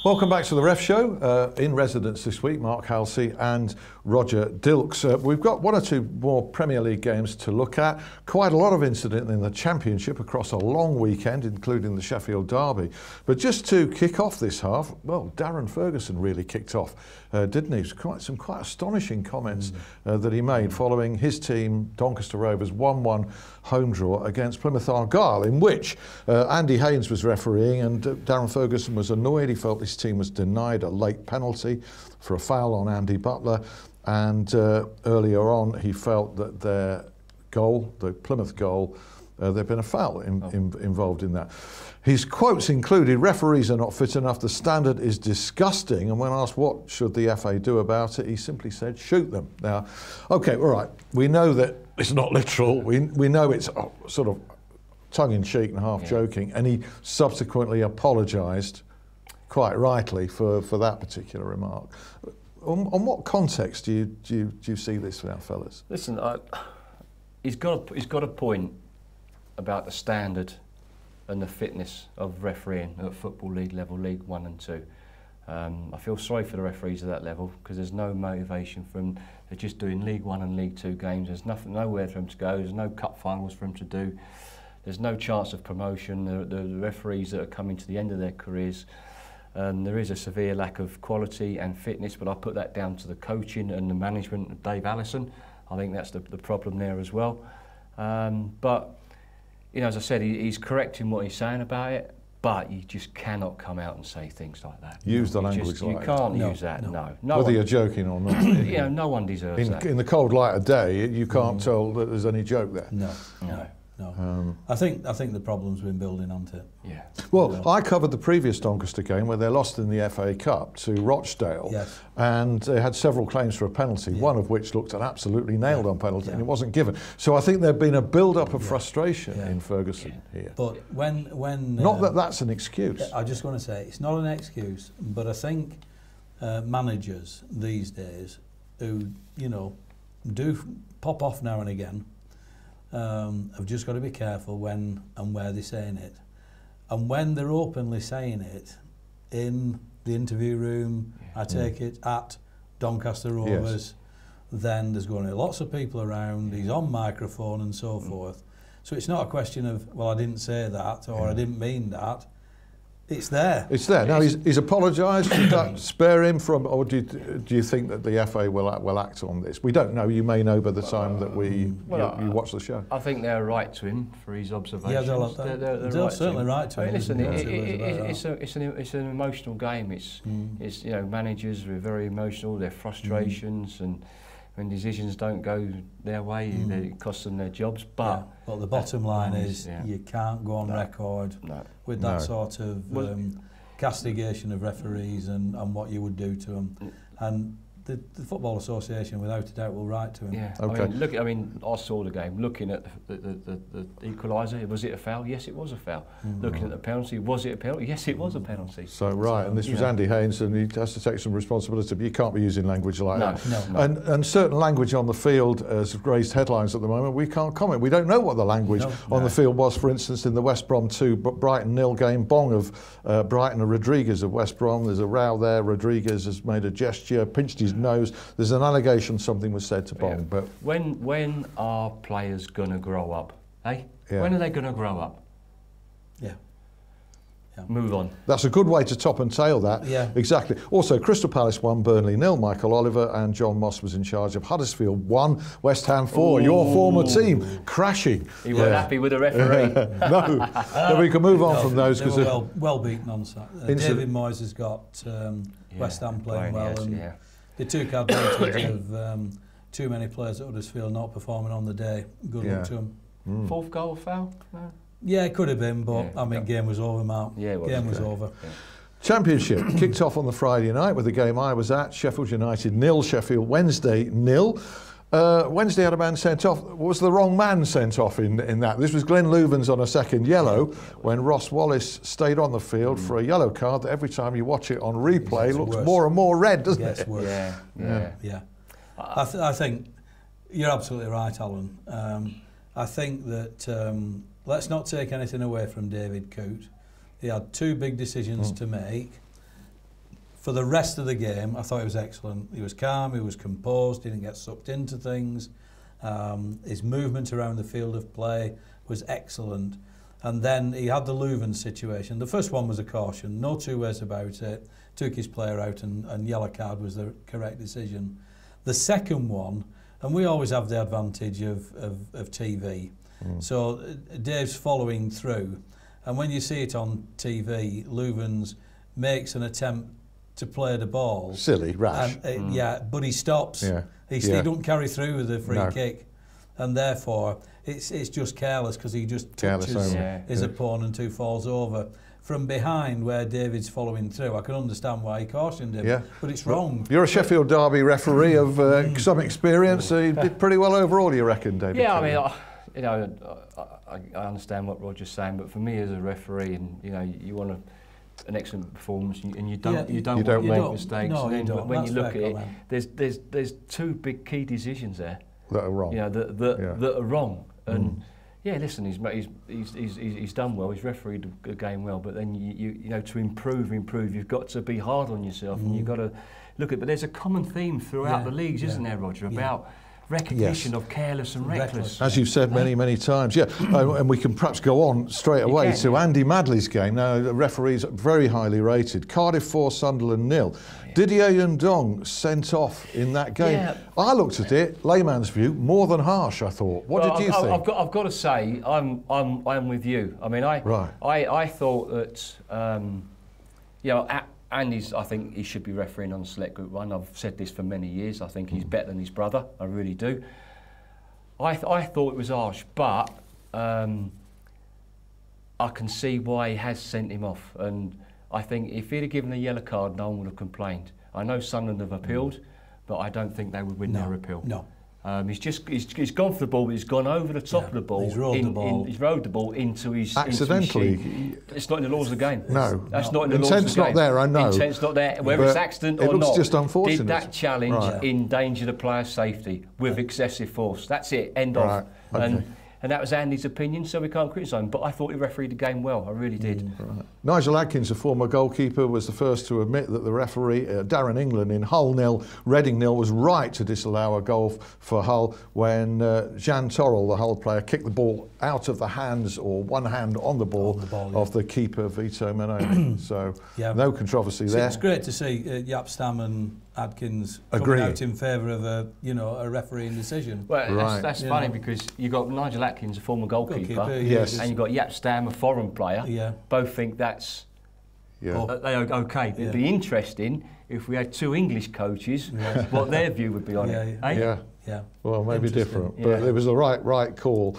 Welcome back to the Ref Show. In residence this week, Mark Halsey and Roger Dilkes. We've got one or two more Premier League games to look at. Quite a lot of incident in the Championship across a long weekend, including the Sheffield derby. But just to kick off this half, well, Darren Ferguson really kicked off, didn't he? Some quite astonishing comments that he made following his team, Doncaster Rovers, 1-1 home draw against Plymouth Argyle, in which Andy Haynes was refereeing, and Darren Ferguson was annoyed. He felt his team was denied a late penalty for a foul on Andy Butler, and earlier on he felt that their goal, the Plymouth goal, there'd been a foul involved in that. His quotes included, "Referees are not fit enough, the standard is disgusting," and when asked what should the FA do about it, he simply said, "Shoot them." Now, okay, all right, we know that it's not literal, we know it's sort of tongue-in-cheek and half-joking, and he subsequently apologised, quite rightly, for that particular remark. On what context do you see this now, fellas? Listen, he's got a point about the standard and the fitness of refereeing at Football League level, League 1 and 2. I feel sorry for the referees at that level because there's no motivation for them. They're just doing League 1 and League 2 games. There's nowhere for them to go. There's no cup finals for them to do. There's no chance of promotion. The referees that are coming to the end of their careers, there is a severe lack of quality and fitness, but I put that down to the coaching and the management of Dave Allison. I think that's the problem there as well. But, you know, as I said, he's correct in what he's saying about it, but you just cannot come out and say things like that. Use the language like that. You can't use that, no. Whether you're joking or not. You know, no one deserves that. In the cold light of day, you can't tell that there's any joke there. No. I think the problem's been building onto it. Yeah. Well, I covered the previous Doncaster game where they lost in the FA Cup to Rochdale, and they had several claims for a penalty, one of which looked an absolutely nailed-on penalty, and it wasn't given. So I think there'd been a build-up of frustration in Ferguson here. But when not that that's an excuse. I just want to say it's not an excuse, but I think managers these days who do pop off now and again. Have just got to be careful when and where they're saying it. And when they're openly saying it in the interview room, I take it, at Doncaster Rovers, then there's going to be lots of people around, he's on microphone and so forth. So it's not a question of, well, I didn't say that or I didn't mean that. It's there. It's there. Now, he's apologised. Should that spare him from, or do you think that the FA will act on this? We don't know. You may know by the time that you watch the show. I think they're right to him for his observations. Yeah, they're certainly right to him. Listen, it's an emotional game. It's you know, managers are very emotional. Their frustrations and when decisions don't go their way, it costs them their jobs. But the bottom line is you can't go on record with that sort of castigation of referees and what you would do to them. And the Football Association, without a doubt, will write to him. Yeah. Okay. I mean, I saw the game. Looking at the equaliser, was it a foul? Yes, it was a foul. Looking at the penalty, was it a penalty? Yes, it was a penalty. So and this was Andy Haynes, and he has to take some responsibility. But you can't be using language like that. No. And certain language on the field has raised headlines at the moment. We can't comment. We don't know what the language on the field was. For instance, in the West Brom 2 Brighton 0 game, bong of Brighton and Rodriguez of West Brom. There's a row there. Rodriguez has made a gesture, pinched his nose. There's an allegation something was said to Bong. But when are players gonna grow up? When are they gonna grow up? Move on. That's a good way to top and tail that. Yeah. Exactly. Also, Crystal Palace 1, Burnley 0. Michael Oliver and John Moss was in charge of Huddersfield 1, West Ham 4. Your former team crashing. You weren't happy with the referee. No, we can move on from those because they were well beaten on Saturday. David Moyes has got West Ham playing well, and they took advantage of too many players at Huddersfield not performing on the day. Good luck to them. Fourth goal foul? No. Yeah, it could have been, but I mean, game was over, Mark. Yeah, game was over. Yeah. Championship kicked off on the Friday night with the game I was at. Sheffield United 0, Sheffield Wednesday 0. Wednesday had a man sent off. Was the wrong man sent off in that? This was Glenn Loovens on a second yellow when Ross Wallace stayed on the field for a yellow card that every time you watch it on replay looks more and more red, doesn't it? Worse. Yeah. I think you're absolutely right, Alan. I think that let's not take anything away from David Coote. He had two big decisions to make. For the rest of the game, I thought he was excellent. He was calm, he was composed, didn't get sucked into things. His movement around the field of play was excellent. And then he had the Leuven situation. The first one was a caution, no two ways about it. Took his player out and yellow card was the correct decision. The second one, and we always have the advantage of TV. So Dave's following through. And when you see it on TV, Leuven's makes an attempt to play the ball. Silly, rash. Yeah, but he stops. He don't carry through with the free kick. And therefore, it's just careless because he just touches his opponent who falls over. From behind where David's following through, I can understand why he cautioned him, but it's wrong. You're a Sheffield Derby referee of some experience, so you did pretty well overall, you reckon, David? Yeah, I mean, I understand what Roger's saying, but for me as a referee, and you want an excellent performance, and you don't want to make mistakes. No, and you don't. But when That's you look at comment. it, there's two big key decisions there that are wrong. That are wrong. And yeah, listen, he's done well. He's refereed a game well. But then you know to improve, you've got to be hard on yourself, and you've got to look at. But there's a common theme throughout the leagues, isn't there, Roger, about recognition of careless and reckless. As you've said many times, and we can perhaps go on straight away to Andy Madley's game. Now, the referees very highly rated. Cardiff 4, Sunderland 0. Didier Yandong sent off in that game. Yeah. I looked at it, layman's view, more than harsh, I thought. What did you think? I've got to say, I'm with you. I mean, I thought that Andy's, I think he should be refereeing on Select Group 1. I've said this for many years. I think he's better than his brother. I really do. I thought it was harsh, but I can see why he has sent him off. And I think if he'd have given a yellow card, no one would have complained. I know Sunderland have appealed, but I don't think they would win their appeal. No. He's gone for the ball, but he's gone over the top of the ball. He's rolled the ball. He's rolled the ball into his accidentally. It's not in the laws of the game. No, that's not in the laws of the game. Intent's not there. I know. Intent's not there. Whether it's accident or not. It looks just unfortunate. Did that challenge endanger the player's safety with excessive force? That's it. End of. And that was Andy's opinion, so we can't criticise him. But I thought he refereed the game well. I really did. Nigel Adkins, a former goalkeeper, was the first to admit that the referee, Darren England, in Hull 0, Reading 0, was right to disallow a goal for Hull when Jean Torrell, the Hull player, kicked the ball out of the hands, or one hand on the ball, of the keeper, Vito Manoni. So no controversy there. It's great to see Yapstam and Adkins coming out in favour of a refereeing decision. Well, that's funny because you've got Nigel Atkins, a former goalkeeper, and you've got Yapstam, a foreign player. Both think that's okay. It'd be interesting if we had two English coaches, what their view would be on it. Well, maybe different, but it was the right call.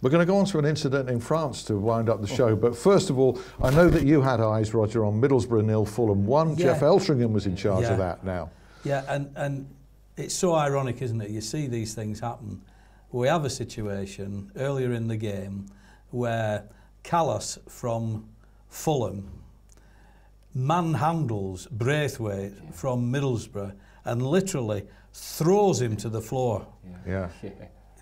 We're going to go on to an incident in France to wind up the show, but first of all, I know that you had eyes, Roger, on Middlesbrough 0, Fulham 1. Jeff Eltringham was in charge of that now. Yeah, and it's so ironic, isn't it? You see these things happen. We have a situation earlier in the game where Callas from Fulham manhandles Braithwaite from Middlesbrough and literally throws him to the floor.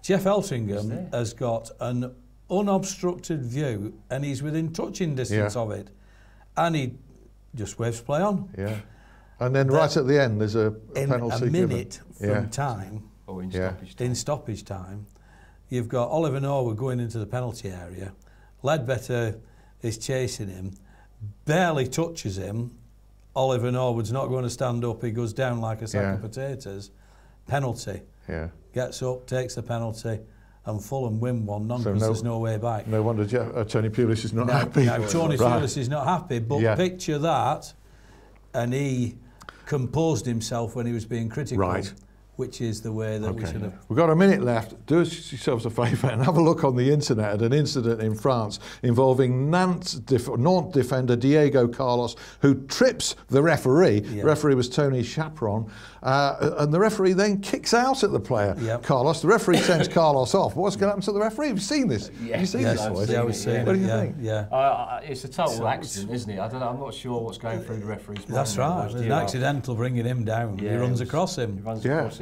Jeff Eltringham has got an unobstructed view and he's within touching distance of it, and he just waves play on. And then right at the end there's a penalty a minute from time, in stoppage time, you've got Oliver Norwood going into the penalty area. Ledbetter is chasing him, barely touches him. Oliver Norwood's not going to stand up, he goes down like a sack of potatoes. Penalty. Gets up, takes the penalty, and Fulham win 1-0 because there's no way back. No wonder Tony Pulis is not happy. No, Tony Pulis is not happy, but picture that, and he composed himself when he was being critical. Which is the way that we should have. We've got a minute left. Do yourselves a favour and have a look on the internet at an incident in France involving Nantes defender Diego Carlos, who trips the referee. The referee was Tony Chaperon, and the referee then kicks out at the player, Carlos. The referee sends Carlos off. What's going to happen to the referee? Have you seen this? Have you seen this? What do you think? It's a total accident, isn't it? I don't know. I'm not sure what's going through the referee's mind. That's right. There's an accidental bringing him down. He runs across him.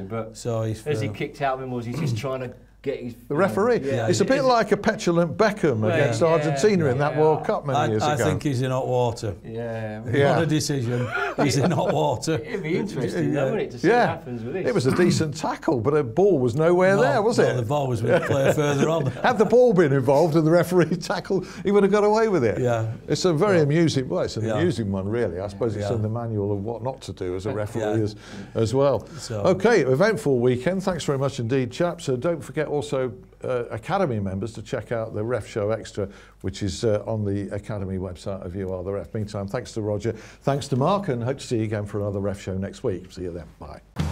But so as he kicked out of him, was he just trying to get his... The referee. Yeah, it's a bit like a petulant Beckham against Argentina in that World Cup many years ago. I think he's in hot water. Yeah. What a decision. He's in hot water. It'd be interesting, wouldn't it, to see what happens with this. It was a decent tackle, but a ball was nowhere there, was it? The ball was with the player further on. Had the ball been involved in the referee tackle, he would have got away with it. Yeah. It's a very amusing, well, it's an amusing one, really. I suppose it's in the manual of what not to do as a referee as well. So. OK, eventful weekend. Thanks very much indeed, chaps. Don't forget also Academy members to check out the Ref Show Extra, which is on the Academy website of You Are The Ref. Meantime, thanks to Roger, thanks to Mark, and hope to see you again for another Ref Show next week. See you then. Bye.